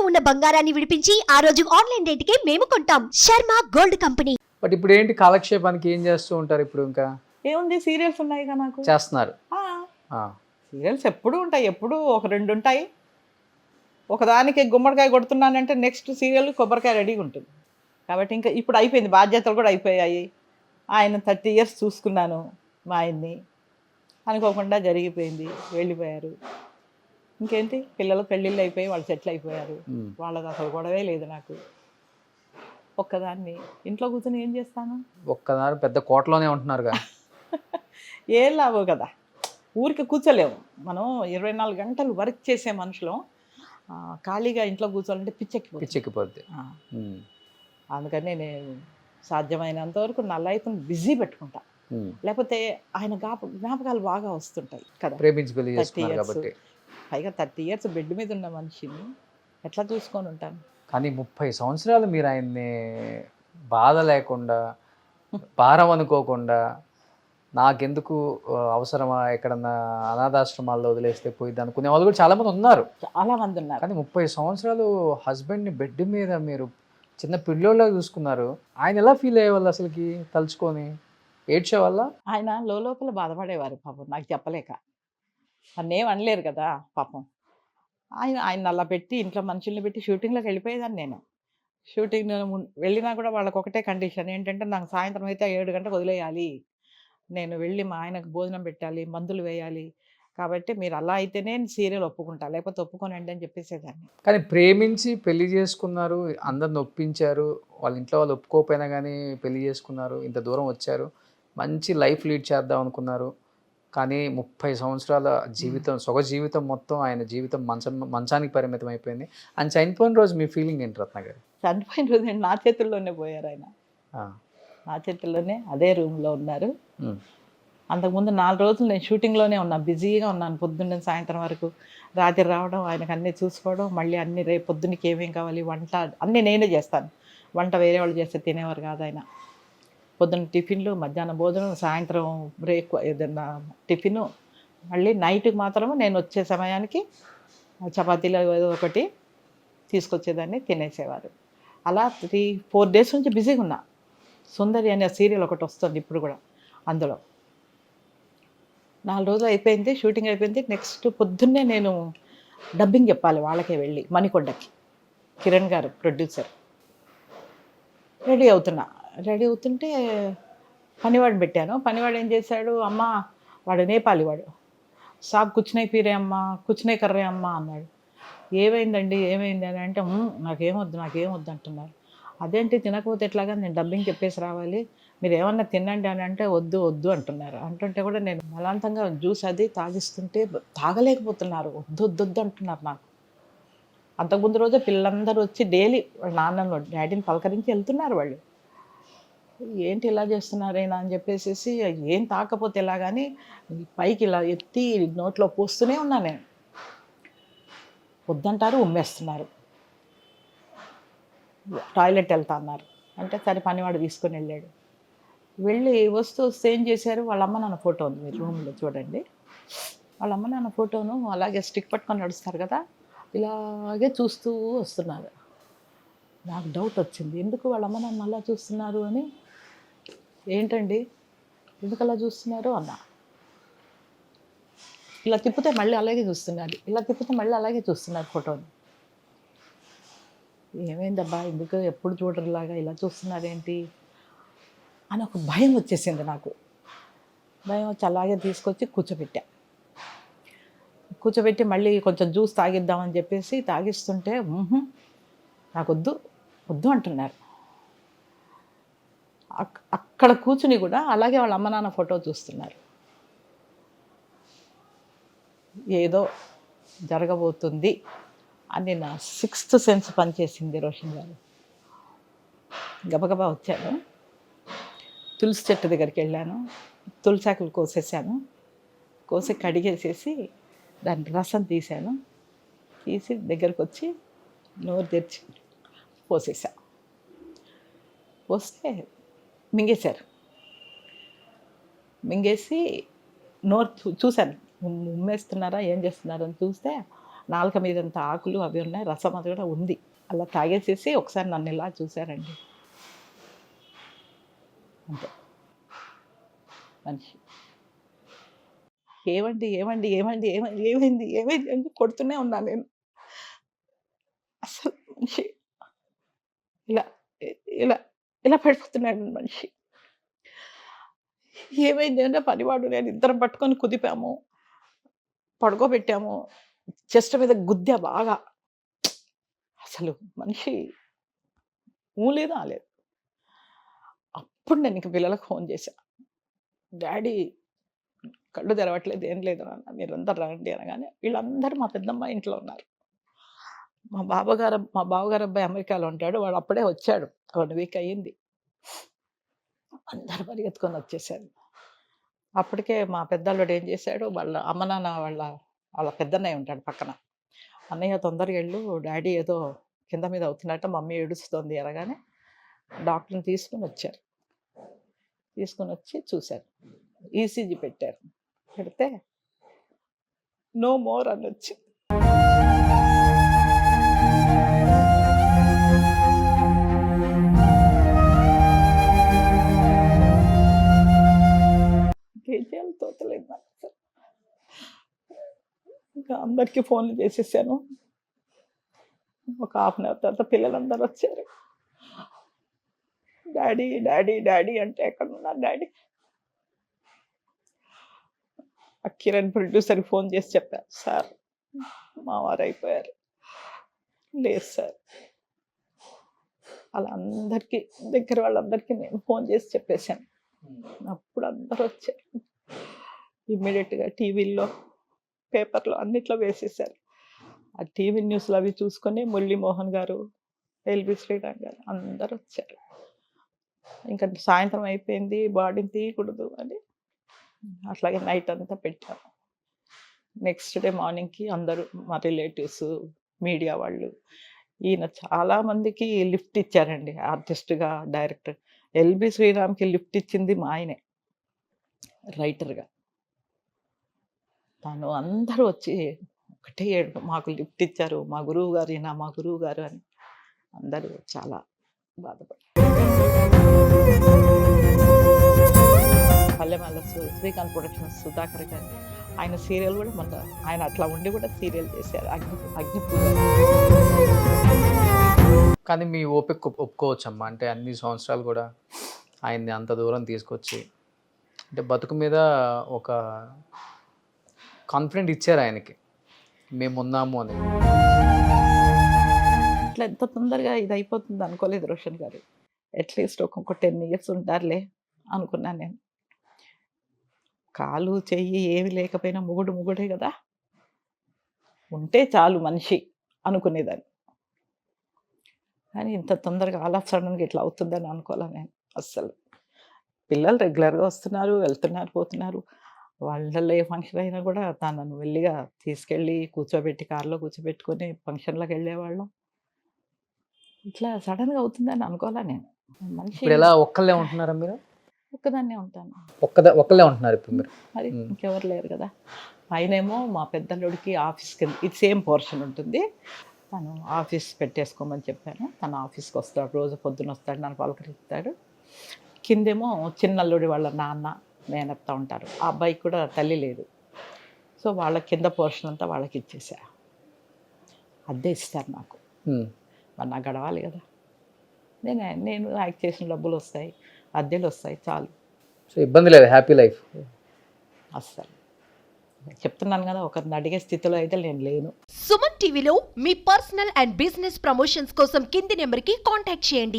ఇంట్లో ఉన్న బంగారాన్ని విడిపించి ఆ రోజు ఆన్లైన్ రేటుకే మేము కొంటాం. Sharma gold company. బట్ ఇప్పుడు ఏంటి కాలక్షేపానికి ఏం చేస్తూ ఉంటారు ఇప్పుడు? ఇంకా ఏముంది, సీరియల్స్ ఉన్నాయిగా నాకు. చేస్తున్నారు. సీరియల్స్ ఎప్పుడూ ఉంటాయి, ఎప్పుడూ ఒక 2 ఉంటాయి. ఒకదానికి గుమ్మడికాయ కొడుతున్నానంటే నెక్స్ట్ సీరియల్ కొబ్బరికాయ రెడీగా ఉంటుంది. కాబట్టి ఇంకా ఇప్పుడు అయిపోయింది, బాధ్యతలు కూడా అయిపోయాయి. ఆయన 30 years చూసుకున్నాను మా ఆయన్ని, అనుకోకుండా జరిగిపోయింది, వెళ్ళిపోయారు. ఇంకేంటి, పిల్లలు పెళ్ళిళ్ళు అయిపోయి వాళ్ళు సెటిల్ అయిపోయారు. వాళ్ళది అసలు గొడవే లేదు నాకు. ఒక్కదాన్ని ఇంట్లో కూర్చొని ఏం చేస్తాను? ఒక్కదాని పెద్ద కోటలోనే ఉంటున్నారుగా. ఏం లాభం కదా, ఊరికి కూర్చోలేము మనం. 24 గంటలు వర్క్ చేసే మనుషులం. ఖాళీగా ఇంట్లో కూర్చోవాలంటే పిచ్చెక్కిపోద్ది. అందుకని నేను సాధ్యమైనంత వరకు నా లైఫ్ని బిజీ పెట్టుకుంటా. లేకపోతే ఆయన జ్ఞాపకాలు బాగా వస్తుంటాయి కదా. ప్రేమించి పెళ్లి చేసుకున్నారు కాబట్టి. పైగా 30 years బెడ్ మీద ఉన్న మనిషిని ఎట్లా చూసుకొని ఉంటాను? కానీ 30 సంవత్సరాలు మీరు ఆయన్ని బాధ లేకుండా, భారం అనుకోకుండా, నాకెందుకు అవసరమా, ఎక్కడన్నా అనాథాశ్రమాల్లో వదిలేస్తే పోయిద్ది అనుకునే వాళ్ళు కూడా చాలామంది ఉన్నారు. చాలామంది ఉన్నారు. కానీ 30 సంవత్సరాలు హస్బెండ్ని బెడ్ మీద మీరు చిన్న పిల్లోళ్ళ చూసుకున్నారు. ఆయన ఎలా ఫీల్ అయ్యేవాళ్ళు అసలుకి తలుచుకొని? ఏడ్చేవాళ్ళ? ఆయన లోపల బాధపడేవారు పాపం, నాకు చెప్పలేక. నన్నేం అనలేరు కదా పాపం. ఆయన అలా పెట్టి ఇంట్లో మనుషుల్ని పెట్టి షూటింగ్లోకి వెళ్ళిపోయేదాన్ని నేను. షూటింగ్ వెళ్ళినా కూడా వాళ్ళకి ఒకటే కండిషన్ ఏంటంటే, నాకు సాయంత్రం అయితే 7 గంటలకు వదిలేయాలి, నేను వెళ్ళి మా ఆయనకు భోజనం పెట్టాలి, మందులు వేయాలి, కాబట్టి మీరు అలా అయితేనే సీరియల్ ఒప్పుకుంటా, లేకపోతే ఒప్పుకోనండి అని చెప్పేసేదాన్ని. కానీ ప్రేమించి పెళ్లి చేసుకున్నారు, అందరిని ఒప్పించారు, వాళ్ళ ఇంట్లో వాళ్ళు ఒప్పుకోకపోయినా కానీ పెళ్లి చేసుకున్నారు, ఇంత దూరం వచ్చారు, మంచి లైఫ్ లీడ్ చేద్దాం అనుకున్నారు. కానీ 30 సంవత్సరాల జీవితం, సొగ జీవితం మొత్తం ఆయన జీవితం మంచానికి పరిమితం అయిపోయింది. ఆయన చనిపోయిన రోజు మీ ఫీలింగ్ ఏంటి రత్న గారు? చనిపోయిన రోజు నా చేతుల్లోనే పోయారు ఆయన. నా చేతుల్లోనే అదే రూమ్లో ఉన్నారు. అంతకుముందు 4 రోజులు నేను షూటింగ్లోనే ఉన్నాను, బిజీగా ఉన్నాను. పొద్దున్న సాయంత్రం వరకు, రాత్రి రావడం, ఆయనకు అన్నీ చూసుకోవడం, మళ్ళీ అన్ని రేపు పొద్దున్నకి ఏమేం కావాలి, వంట అన్నీ నేనే చేస్తాను. వంట వేరే వాళ్ళు చేస్తే తినేవారు కాదు ఆయన. పొద్దున్న టిఫిన్లు, మధ్యాహ్నం భోజనం, సాయంత్రం బ్రేక్ ఏదన్నా టిఫిను, మళ్ళీ నైట్కి మాత్రము నేను వచ్చే సమయానికి చపాతీలు ఏదో ఒకటి తీసుకొచ్చేదాన్ని, తినేసేవారు. అలా 3-4 days నుంచి బిజీగా ఉన్నా. సుందరి అనే సీరియల్ ఒకటి వస్తుంది ఇప్పుడు కూడా. అందులో 4 రోజులు అయిపోయింది, షూటింగ్ అయిపోయింది. నెక్స్ట్ పొద్దున్నే నేను డబ్బింగ్ చెప్పాలి వాళ్ళకే వెళ్ళి, మణికొండకి. కిరణ్ గారు ప్రొడ్యూసర్. రెడీ అవుతుంటే పనివాడిని పెట్టాను. పనివాడు ఏం చేశాడు, అమ్మ వాడు నేపాలి వాడు, సాబ్ కుచ్చునే పీరే అమ్మ, కుచ్చునే కర్రే అమ్మ అన్నాడు. ఏమైందండి ఏమైంది అని అంటే, నాకేమొద్దు అంటున్నారు. అదేంటి తినకపోతే ఎట్లాగా, నేను డబ్బింగ్ చెప్పేసి రావాలి, మీరు ఏమన్నా తినండి అని అంటే వద్దు అంటున్నారు. అంటుంటే కూడా నేను బలవంతంగా జ్యూస్ అది తాగిస్తుంటే తాగలేకపోతున్నారు, వద్దు అంటున్నారు నాకు. అంతకుముందు రోజే పిల్లలందరూ వచ్చి డైలీ వాళ్ళ నాన్నను డాడీని పలకరించి వెళ్తున్నారు వాళ్ళు. ఏంటి ఇలా చేస్తున్నారేనా అని చెప్పేసి, ఏం తాకపోతే ఎలా కానీ పైకి ఇలా ఎత్తి నోట్లో పోస్తూనే ఉన్నాను నేను. వద్దంటారు, ఉమ్మేస్తున్నారు. టాయిలెట్ వెళ్తా అన్నారు అంటే సరే పనివాడు తీసుకొని వెళ్ళాడు. వెళ్ళి వస్తూ ఏం చేశారు, వాళ్ళ అమ్మ నాన్న ఫోటో ఉంది మీరు రూమ్లో చూడండి. వాళ్ళ అమ్మ నాన్న ఫోటోను అలాగే స్టిక్ పట్టుకొని నడుస్తారు కదా, ఇలాగే చూస్తూ వస్తున్నారు. నాకు డౌట్ వచ్చింది, ఎందుకు వాళ్ళ అమ్మ నాన్న అలా చూస్తున్నారు అని. ఏంటండి ఎందుకు అలా చూస్తున్నారు అన్న. ఇలా తిప్పితే మళ్ళీ అలాగే చూస్తున్నారు, ఫోటోని. ఏమైందబ్బా, ఎందుకు ఎప్పుడు చూడరులాగా ఇలా చూస్తున్నారేంటి అని ఒక భయం వచ్చేసింది నాకు. భయం వచ్చి అలాగే తీసుకొచ్చి కూర్చోబెట్టి మళ్ళీ కొంచెం జ్యూస్ తాగిద్దామని చెప్పేసి తాగిస్తుంటే నాకు వద్దు అంటున్నారు. అక్కడ కూర్చుని కూడా అలాగే వాళ్ళ అమ్మ నాన్న ఫోటో చూస్తున్నారు. ఏదో జరగబోతుంది అని నా 6th sense పనిచేసింది రోషన్ గారు. గబగబా వచ్చాను, తులసి చెట్టు దగ్గరికి వెళ్ళాను, తులసాకులు కోసి కడిగేసేసి దాని రసం తీసి దగ్గరకు వచ్చి నోరు తెరిచి పోస్తే మింగేసి నోరు చూశాను, ఉమ్మేస్తున్నారా ఏం చేస్తున్నారని చూస్తే నాలుక మీదంత ఆకులు అవి ఉన్నాయి, రసం అది కూడా ఉంది. అలా తాగేసేసి ఒకసారి నన్ను ఇలా చూశారండి, అంతే. మనిషి ఏమండి ఏమండి ఏమండి ఏమండి ఏమైంది ఏమైంది అని కొడుతూనే ఉన్నాను నేను. అసలు మనిషి ఇలా ఇలా ఇలా పడిపోతున్నాడు మనిషి. ఏమైంది అంటే పనివాడు నేను ఇద్దరం పట్టుకొని కుదిపాము, పడుకోబెట్టాము, చెస్ట్ మీద గుద్దా బాగా. అసలు మనిషి ఊలేదు ఆలేదు. అప్పుడు నేను ఇంక పిల్లలకు ఫోన్ చేశా, డాడీ కళ్ళు తెరవట్లేదు, ఏం లేదు నాన్న, మీరందరూ రండి అనగానే వీళ్ళందరూ మా పెద్దమ్మ ఇంట్లో ఉన్నారు. మా బావగారు అబ్బాయి అమెరికాలో ఉంటాడు, వాడు అప్పుడే వచ్చాడు, 1 వీక్ అయ్యింది. అందరూ పరిగెత్తుకొని వచ్చేసారు. అప్పటికే మా పెద్దల్లుడు ఏం చేశాడు, వాళ్ళ అమ్మ నాన్న వాళ్ళ పెద్దన్నయ్య ఉంటాడు పక్కన. అన్నయ్య తొందరగా వెళ్ళు, డాడీ ఏదో కింద మీద అవుతున్నట్ట, మమ్మీ ఏడుస్తుంది అనగానే డాక్టర్ని తీసుకుని వచ్చారు. తీసుకుని వచ్చి చూశారు, ఈసీజీ పెట్టారు. పెడితే నో మోర్ అని వచ్చింది. ఏం చేయాలో తోచలేదు నాకు అసలు. ఇంకా అందరికీ ఫోన్లు చేసేసాను. ఒక హాఫ్ అన్ అవర్ తర్వాత పిల్లలందరూ వచ్చారు. డాడీ డాడీ డాడీ అంటే ఎక్కడ ఉన్నారు డాడీ? ఆ కిరణ్ ప్రొడ్యూసర్కి ఫోన్ చేసి చెప్పారు, సార్ మా వారు అయిపోయారు. లేదు సార్. అలా అందరికీ, దగ్గర వాళ్ళందరికీ నేను ఫోన్ చేసి చెప్పేశాను. అప్పుడు అందరూ వచ్చారు. ఇమ్మీడియట్గా టీవీల్లో, పేపర్లో అన్నిట్లో వేసేసారు. ఆ టీవీ న్యూస్లో అవి చూసుకొని మురళీమోహన్ గారు, ఎల్బి శ్రీరామ్ గారు అందరూ వచ్చారు. ఇంకా సాయంత్రం అయిపోయింది, బాడీని తీయకూడదు అని అట్లాగే నైట్ అంతా పెట్టాము. నెక్స్ట్ డే మార్నింగ్కి అందరూ మా రిలేటివ్స్, మీడియా వాళ్ళు, ఈయన చాలామందికి లిఫ్ట్ ఇచ్చారండి. ఆర్టిస్ట్గా, డైరెక్టర్. ఎల్బి శ్రీరామ్కి లిఫ్ట్ ఇచ్చింది మా ఆయనే, రైటర్గా. తను అందరూ వచ్చి ఒకటే ఏడుపు, మాకు లిఫ్ట్ ఇచ్చారు, మా గురువు గారు ఈయన, మా గురువు గారు అని అందరూ చాలా బాధపడ్డారు. పల్లెమల్ల శ్రీకాంత్ ప్రొడక్షన్స్ సుధాకర్ గారు, ఆయన సీరియల్ కూడా మొన్న ఆయన అట్లా ఉండి కూడా సీరియల్ చేశారు, అగ్నిపూజ. కానీ మీ ఓపిక ఒప్పుకోవచ్చమ్మా. అంటే అన్ని సంవత్సరాలు కూడా ఆయన్ని అంత దూరం తీసుకొచ్చి, అంటే బతుకు మీద ఒక కాన్ఫిడెంట్ ఇచ్చారు ఆయనకి, మేము ఉన్నాము అని. ఇట్లా ఎంత తొందరగా ఇది అయిపోతుంది అనుకోలేదు రోషన్ గారు. అట్లీస్ట్ ఒక్కొక్క 10 years ఉంటారులే అనుకున్నాను నేను. కాలు చెయ్యి ఏమి లేకపోయినా మొగుడే కదా, ఉంటే చాలు మనిషి అనుకునేదాన్ని. కానీ ఇంత తొందరగా ఆల్ ఆఫ్ సడన్గా ఇట్లా అవుతుందని అనుకోలే నేను అస్సలు. పిల్లలు రెగ్యులర్గా వస్తున్నారు, వెళ్తున్నారు, పోతున్నారు. వాళ్ళల్లో ఏ ఫంక్షన్ అయినా కూడా తనను వెళ్ళిగా తీసుకెళ్ళి కూర్చోబెట్టి, కారులో కూర్చోబెట్టుకొని ఫంక్షన్లకు వెళ్ళేవాళ్ళం. ఇట్లా సడన్గా అవుతుందని అనుకోలే నేను. మనిషి ఇప్పుడు ఎలా ఒక్కళ్ళే ఉంటున్నారా మీరు? ఒక్కదాన్నే ఉంటాను. ఒక్కళ్ళే ఉంటున్నారు ఇప్పుడు మీరు? మరి ఇంకెవరు లేరు కదా. పైనేమో మా పెద్దల్లుడికి ఆఫీస్కి ఇది సేమ్ పోర్షన్ ఉంటుంది, తను ఆఫీస్ పెట్టేసుకోమని చెప్పాను. తను ఆఫీస్కి వస్తాడు, రోజు పొద్దున వస్తాడు, నన్ను పలకరిస్తాడు. కిందేమో చిన్నల్లుడి వాళ్ళ నాన్న, మేనత్త ఉంటారు. ఆ అబ్బాయికి కూడా తల్లి లేదు. సో వాళ్ళ కింద పోర్షన్ అంతా వాళ్ళకి ఇచ్చేసా. అద్దె ఇస్తారు నాకు, మరి నాకు గడవాలి కదా. నేను యాక్ట్ చేసిన డబ్బులు వస్తాయి, అద్దెలు వస్తాయి, చాలు. సో ఇబ్బంది లేదు, హ్యాపీ లైఫ్ అస్సలు. చెప్తున్నాను కదా, ఒకరిని అడిగే స్థితిలో అయితే నేను లేను. సుమన్ టీవీలో మీ పర్సనల్ అండ్ బిజినెస్ ప్రమోషన్స్ కోసం కింది నెంబర్కి కాంటాక్ట్ చేయండి.